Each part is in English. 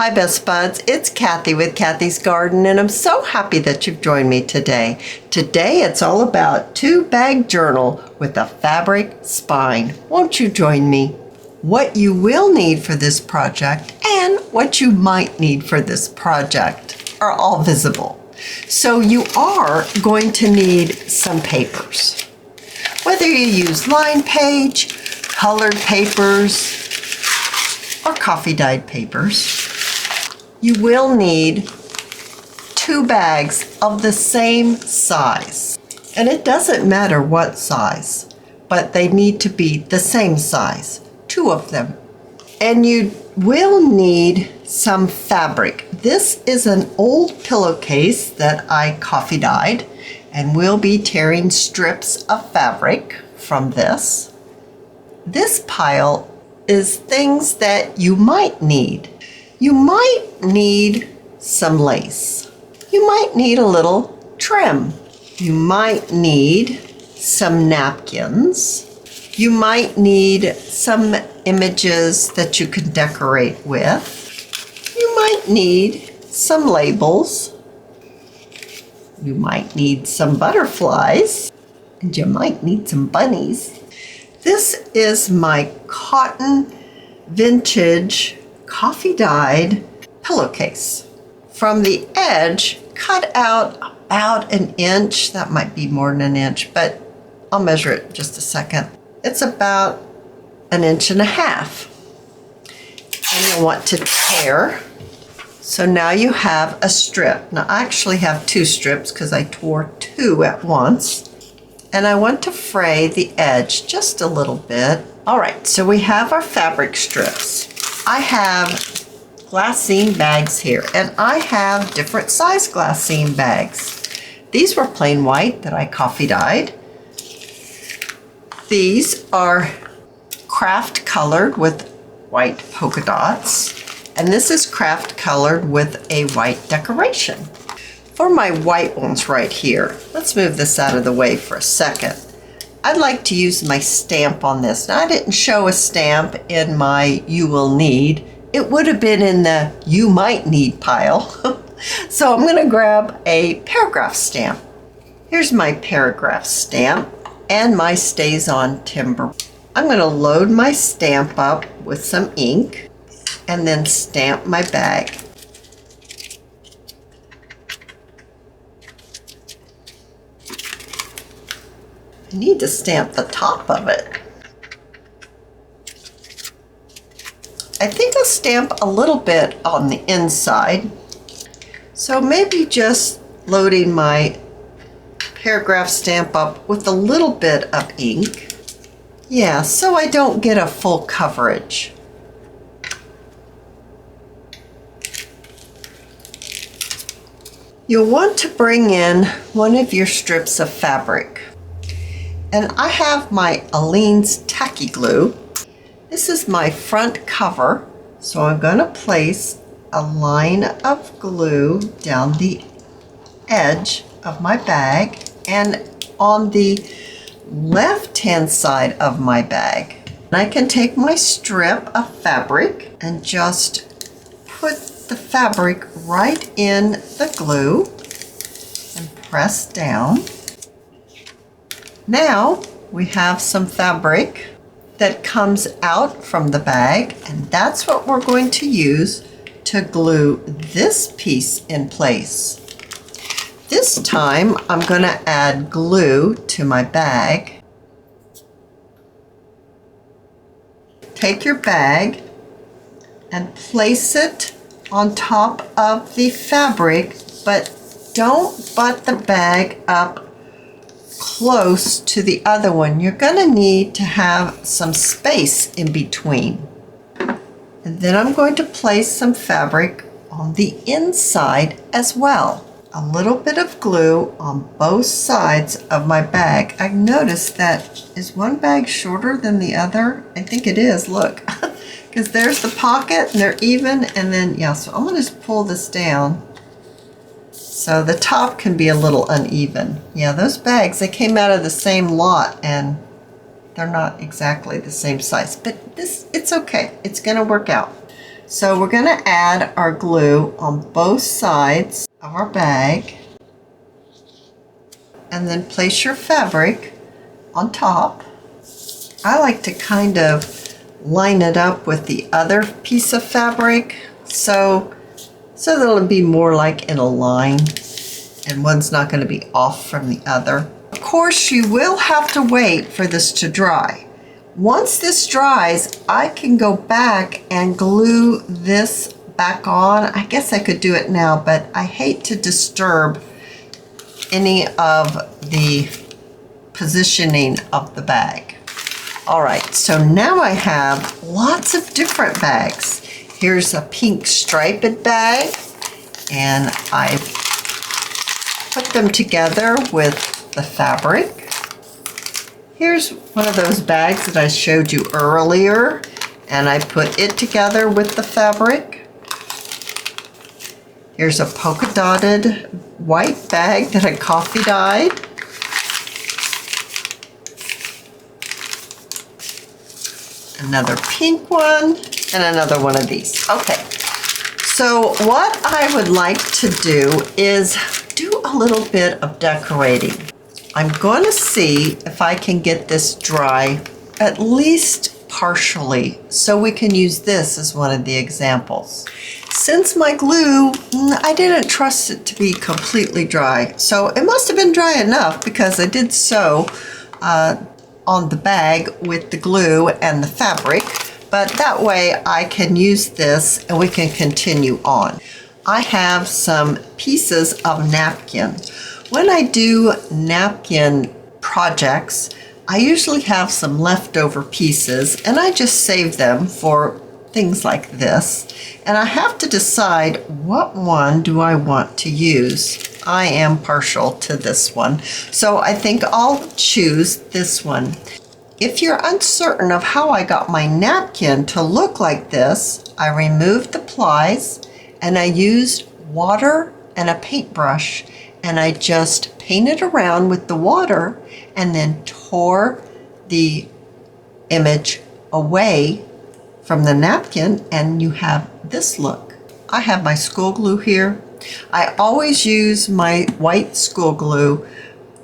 Hi Best Buds, it's Cathy with Cathy's Garden, and I'm so happy that you've joined me today. Today it's all about 2-bag journal with a fabric spine. Won't you join me? What you will need for this project and what you might need for this project are all visible. So you are going to need some papers. Whether you use line page, colored papers, or coffee dyed papers, you will need 2 bags of the same size. And it doesn't matter what size, but they need to be the same size, 2 of them. And you will need some fabric. This is an old pillowcase that I coffee dyed, and we'll be tearing strips of fabric from this. This pile is things that you might need. You might need some lace. You might need a little trim. You might need some napkins. You might need some images that you can decorate with. You might need some labels. You might need some butterflies. And you might need some bunnies. This is my cotton vintage coffee dyed pillowcase. From the edge, cut out about an inch. That might be more than an inch, but I'll measure it in just a second. It's about 1.5 inches. And you'll want to tear. So now you have a strip. Now I actually have 2 strips because I tore 2 at once. And I want to fray the edge just a little bit. All right, so we have our fabric strips. I have glassine bags here, and I have different size glassine bags. These were plain white that I coffee dyed. These are craft colored with white polka dots, and this is craft colored with a white decoration. For my white ones right here, let's move this out of the way for a second. I'd like to use my stamp on this. Now I didn't show a stamp in my you will need. It would have been in the you might need pile. So I'm gonna grab a paragraph stamp. Here's my paragraph stamp and my Stays On Timber. I'm gonna load my stamp up with some ink and then stamp my bag. I need to stamp the top of it. I think I'll stamp a little bit on the inside. So maybe just loading my paragraph stamp up with a little bit of ink. Yeah, so I don't get a full coverage. You'll want to bring in one of your strips of fabric. And I have my Aleene's tacky glue. This is my front cover, so I'm going to place a line of glue down the edge of my bag and on the left-hand side of my bag. And I can take my strip of fabric and just put the fabric right in the glue and press down. Now we have some fabric that comes out from the bag, and that's what we're going to use to glue this piece in place. This time I'm going to add glue to my bag. Take your bag and place it on top of the fabric, but don't butt the bag up close to the other one. You're going to need to have some space in between. And then I'm going to place some fabric on the inside as well. A little bit of glue on both sides of my bag. I noticed that is one bag shorter than the other? I think it is, look. Because there's the pocket and they're even, and then, yeah, so I'm going to just pull this down. So the top can be a little uneven. Yeah, those bags, they came out of the same lot and they're not exactly the same size, but it's okay. It's gonna work out. So we're going to add our glue on both sides of our bag, and then place your fabric on top. I like to kind of line it up with the other piece of fabric so that it'll be more like in a line and one's not going to be off from the other. Of course, you will have to wait for this to dry. Once this dries, I can go back and glue this back on. I guess I could do it now, but I hate to disturb any of the positioning of the bag. All right, so now I have lots of different bags. Here's a pink striped bag, and I've put them together with the fabric. Here's one of those bags that I showed you earlier, and I put it together with the fabric. Here's a polka dotted white bag that I coffee dyed. Another pink one, and another one of these. Okay, so what I would like to do is do a little bit of decorating. I'm going to see if I can get this dry at least partially so we can use this as one of the examples. Since my glue, I didn't trust it to be completely dry, so it must have been dry enough because I did sew on the bag with the glue and the fabric, but that way I can use this and we can continue on. I have some pieces of napkin. When I do napkin projects, I usually have some leftover pieces and I just save them for things like this. And I have to decide what one do I want to use. I am partial to this one, so I think I'll choose this one. If you're uncertain of how I got my napkin to look like this, I removed the plies and I used water and a paintbrush, and I just painted around with the water and then tore the image away from the napkin, and you have this look. I have my school glue here. I always use my white school glue.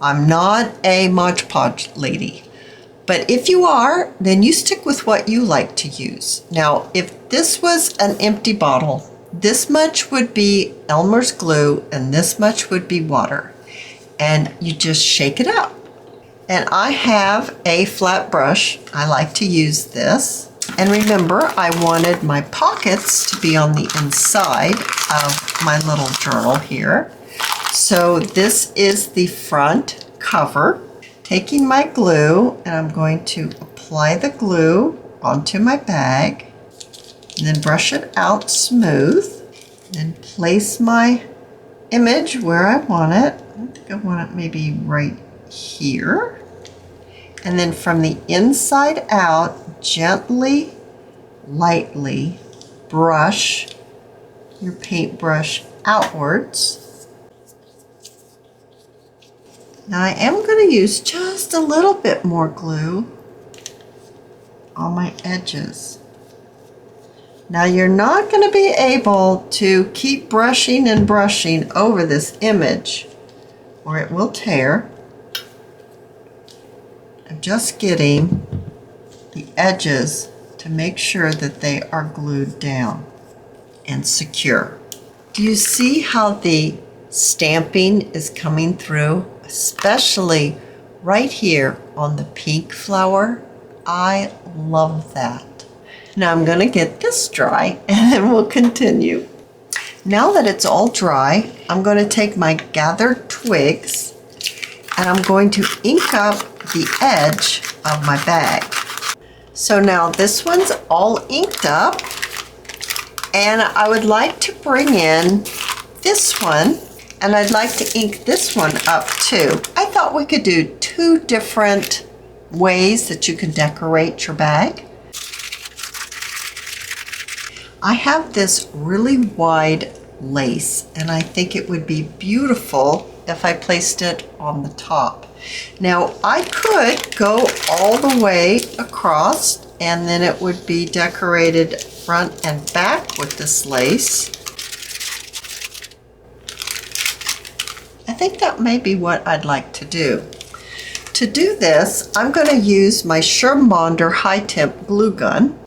I'm not a Mod Podge lady, but if you are, then you stick with what you like to use. Now, if this was an empty bottle, this much would be Elmer's glue and this much would be water, and you just shake it up. And I have a flat brush. I like to use this. And remember, I wanted my pockets to be on the inside of my little journal here. So this is the front cover. Taking my glue, and I'm going to apply the glue onto my bag, and then brush it out smooth, and place my image where I want it. I think I want it maybe right here. And then from the inside out, gently, lightly brush your paintbrush outwards. Now I am going to use just a little bit more glue on my edges. Now you're not going to be able to keep brushing and brushing over this image or it will tear. I'm just getting the edges to make sure that they are glued down and secure. Do you see how the stamping is coming through? Especially right here on the pink flower. I love that. Now I'm going to get this dry and then we'll continue. Now that it's all dry, I'm going to take my gathered twigs and I'm going to ink up the edge of my bag. So now this one's all inked up, and I would like to bring in this one, and I'd like to ink this one up too. I thought we could do two different ways that you can decorate your bag. I have this really wide lace, and I think it would be beautiful if I placed it on the top. Now I could go all the way across and then it would be decorated front and back with this lace. I think that may be what I'd like to do. To do this, I'm going to use my Shermander high temp glue gun.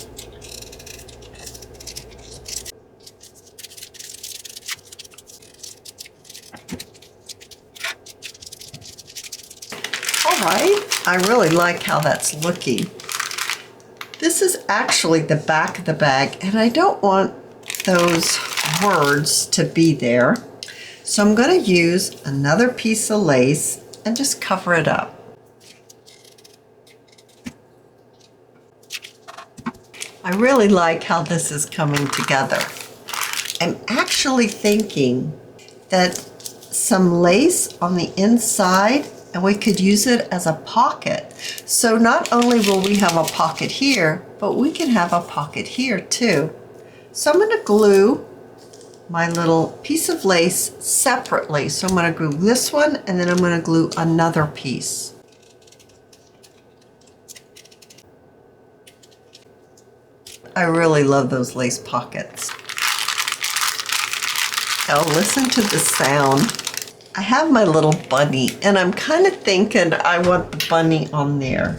All right, I really like how that's looking. This is actually the back of the bag, and I don't want those words to be there. So I'm going to use another piece of lace and just cover it up. I really like how this is coming together. I'm actually thinking that some lace on the inside, and we could use it as a pocket. So not only will we have a pocket here, but we can have a pocket here too. So I'm going to glue my little piece of lace separately. So I'm going to glue this one, and then I'm going to glue another piece. I really love those lace pockets. Oh, listen to the sound. I have my little bunny, and I'm kind of thinking I want the bunny on there.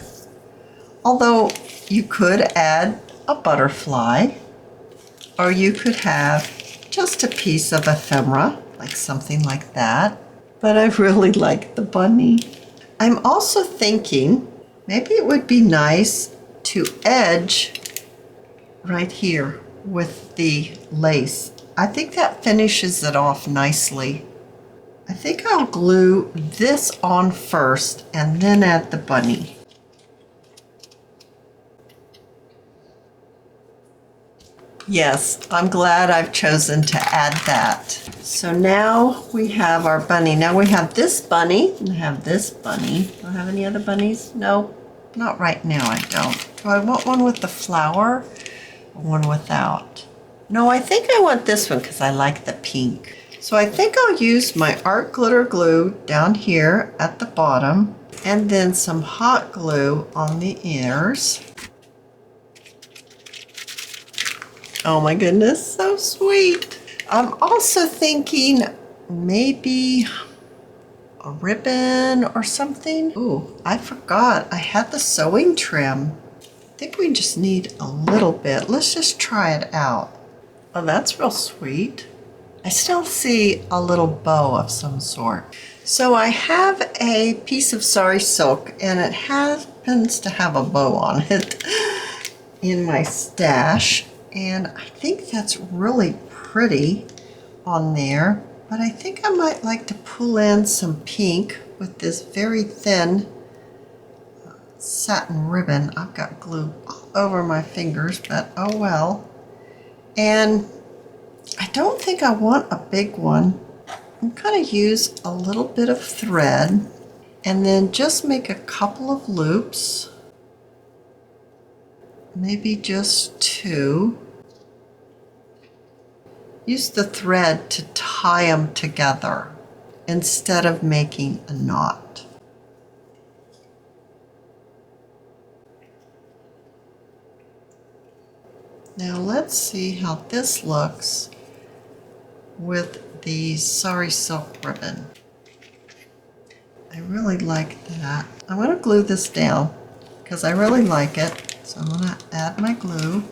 Although you could add a butterfly, or you could have just a piece of ephemera, like something like that. But I really like the bunny. I'm also thinking maybe it would be nice to edge right here with the lace. I think that finishes it off nicely. I think I'll glue this on first and then add the bunny. Yes, I'm glad I've chosen to add that. So now we have our bunny. Now we have this bunny and have this bunny. Do I have any other bunnies? No, not right now I don't. Do I want one with the flower or one without? No, I think I want this one because I like the pink. So I think I'll use my art glitter glue down here at the bottom and then some hot glue on the ears. Oh my goodness, so sweet. I'm also thinking maybe a ribbon or something. Ooh, I forgot I had the sewing trim. I think we just need a little bit. Let's just try it out. Oh, that's real sweet. I still see a little bow of some sort. So I have a piece of sari silk, and it happens to have a bow on it in my stash. And I think that's really pretty on there, but I think I might like to pull in some pink with this very thin satin ribbon. I've got glue all over my fingers, but oh well. And I don't think I want a big one. I'm going to use a little bit of thread and then just make a couple of loops. Maybe just 2. Use the thread to tie them together instead of making a knot. Now let's see how this looks with the sari silk ribbon. I really like that. I'm going to glue this down because I really like it. So I'm going to add my glue.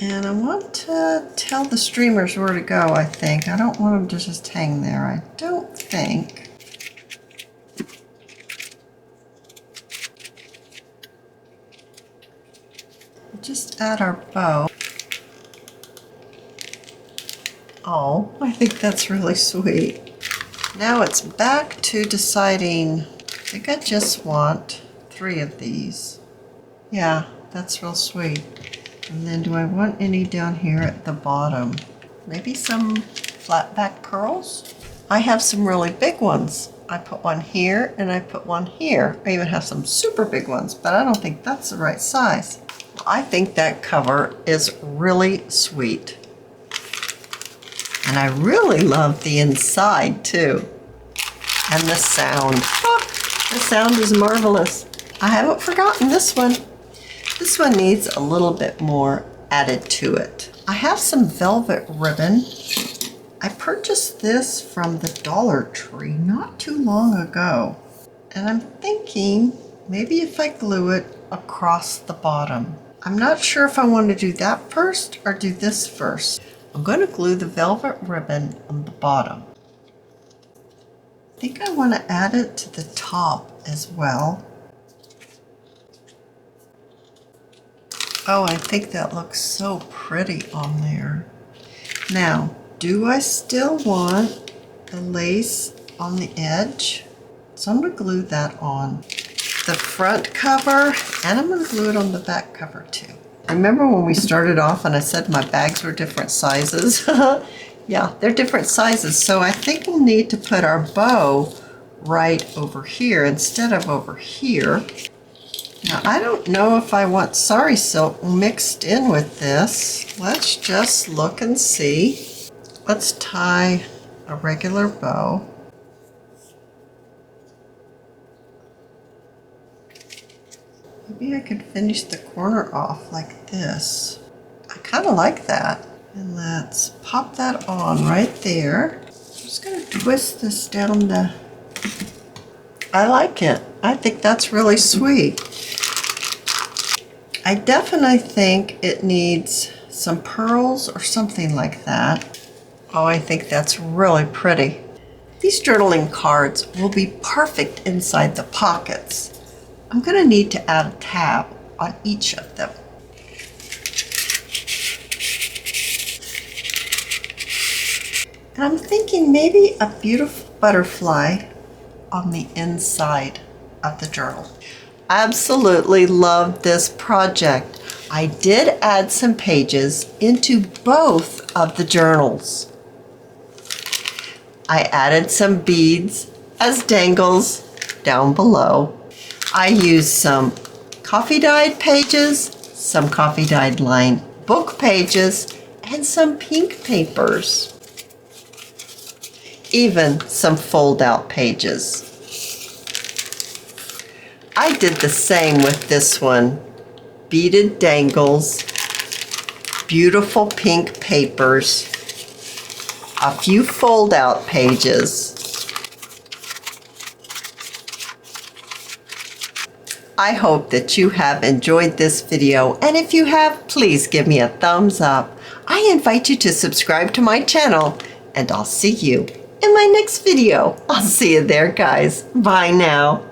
And I want to tell the streamers where to go, I think. I don't want them to just hang there, I don't think. Just add our bow. Oh, I think that's really sweet. Now it's back to deciding, I think I just want 3 of these. Yeah, that's real sweet. And then do I want any down here at the bottom? Maybe some flat back pearls? I have some really big ones. I put one here and I put one here. I even have some super big ones, but I don't think that's the right size. I think that cover is really sweet. And I really love the inside too. And the sound. Oh, the sound is marvelous. I haven't forgotten this one. This one needs a little bit more added to it. I have some velvet ribbon. I purchased this from the Dollar Tree not too long ago. And I'm thinking maybe if I glue it across the bottom. I'm not sure if I want to do that first or do this first. I'm going to glue the velvet ribbon on the bottom. I think I want to add it to the top as well. Oh, I think that looks so pretty on there. Now, do I still want the lace on the edge? So I'm going to glue that on the front cover, and I'm going to glue it on the back cover too. Remember when we started off and I said my bags were different sizes? Yeah, they're different sizes, so I think we'll need to put our bow right over here instead of over here. Now, I don't know if I want sari silk mixed in with this. Let's just look and see. Let's tie a regular bow. Maybe I could finish the corner off like this. I kind of like that. And let's pop that on right there. I'm just going to twist this down the... I like it. I think that's really sweet. I definitely think it needs some pearls or something like that. Oh, I think that's really pretty. These journaling cards will be perfect inside the pockets. I'm going to need to add a tab on each of them. And I'm thinking maybe a beautiful butterfly on the inside of the journal. Absolutely love this project. I did add some pages into both of the journals. I added some beads as dangles down below. I used some coffee dyed pages, some coffee dyed lined book pages, and some pink papers. Even some fold out pages. I did the same with this one. Beaded dangles, beautiful pink papers, a few fold out pages. I hope that you have enjoyed this video, and if you have, please give me a thumbs up. I invite you to subscribe to my channel, and I'll see you in my next video. I'll see you there, guys. Bye now.